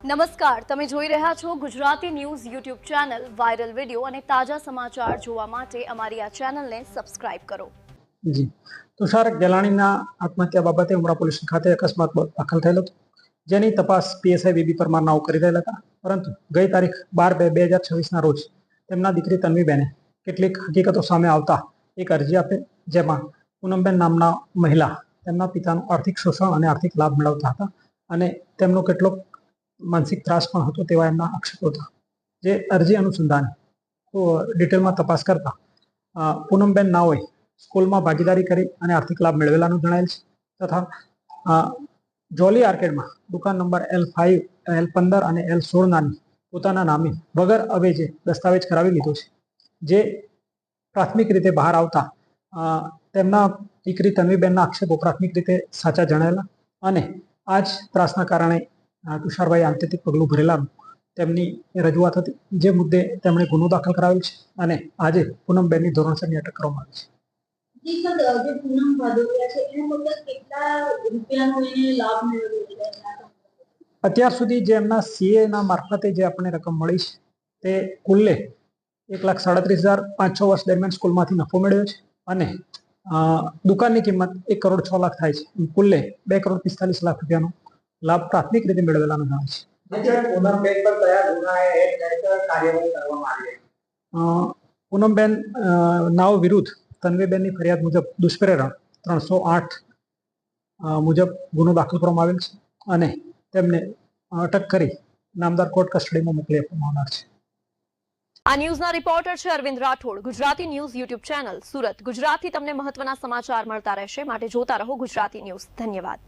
નમસ્કાર, તમે જોઈ રહ્યા છો Gujarati news YouTube channel. Viral video અને તાજા સમાચાર જોવા માટે અમારી આ ચેનલને સબસ્ક્રાઇબ કરો. જી તુષાર ગેલાણીના આત્મહત્યા બાબતે ઉમરા પોલીસ ખાતે અકસ્માત દાખલ થયેલો હતો, જેની તપાસ પીએસઆઈ બીબી પરમાર નાઓ કરી રહેલા હતા. પરંતુ ગઈ તારીખ 12/2/2026 ના રોજ તેમના દીકરી તન્વીબેને કેટલીક હકીકતો સામે આવતા એક અરજી આપી, જેમાં પૂનમબેન નામના મહિલા તેમના પિતાનું આર્થિક શોષણ અને આર્થિક લાભ મેળવતા હતા અને તેમનો કેટલોક માનસિક ત્રાસ પણ હતો તેવા એમના આક્ષેપો હતા. જે અરજી અનુસંધાને ડિટેલમાં તપાસ કરતા પૂનમબેન નાઓએ સ્કૂલમાં ભાગીદારી કરી અને આર્થિક લાભ મેળવેલાનું જણાયેલ છે, તથા જોલી આર્કેડમાં દુકાન નંબર L5, L15 અને L16 નાની પોતાના નામે વગર અવેજે દસ્તાવેજ કરાવી લીધો છે. જે પ્રાથમિક રીતે બહાર આવતા તેમના દીકરી તન્વીબેનના આક્ષેપો પ્રાથમિક રીતે સાચા જણાયેલા અને આ જ ત્રાસના કારણે તુષારભાઈ આત્યંતિક પગલું ભરેલાનું તેમની રજૂઆત હતી, જે મુદ્દે તેમણે ગુનો દાખલ કરાવેલ છે અને આજે પૂનમબેનની ધોરણસરની અટક કરવામાં આવી છે. અત્યાર સુધી જે એમના સીએ ના મારફતે જે આપણને રકમ મળી છે તે કુલ્લે 1,37,500 વર્ષ દરમિયાન સ્કૂલમાંથી નફો મેળવ્યો છે અને દુકાનની કિંમત 1,06,00,000 થાય છે. કુલ્લે 2,45,00,000 રૂપિયાનો લાભ પ્રાથમિક રીતે મેળવેલાનો જણાય છે. પૂનમબેન નાઓ વિરુદ્ધ તન્વીબેનની ફરિયાદ મુજબ દુષ્પ્રેરણ 308 મુજબ ગુનો દાખલ કરવામાં આવેલ છે અને તેમને અટક કરી નામદાર કોર્ટ કસ્ટડીમાં મોકલી આપવામાં આવનાર છે. આ ન્યૂઝના રિપોર્ટર છે Arvind Rathod. Gujarati news YouTube channel, Surat. ગુજરાતથી તમને મહત્વના સમાચાર મળતા રહેશે, માટે જોતા રહો ગુજરાતી ન્યૂઝ. ધન્યવાદ.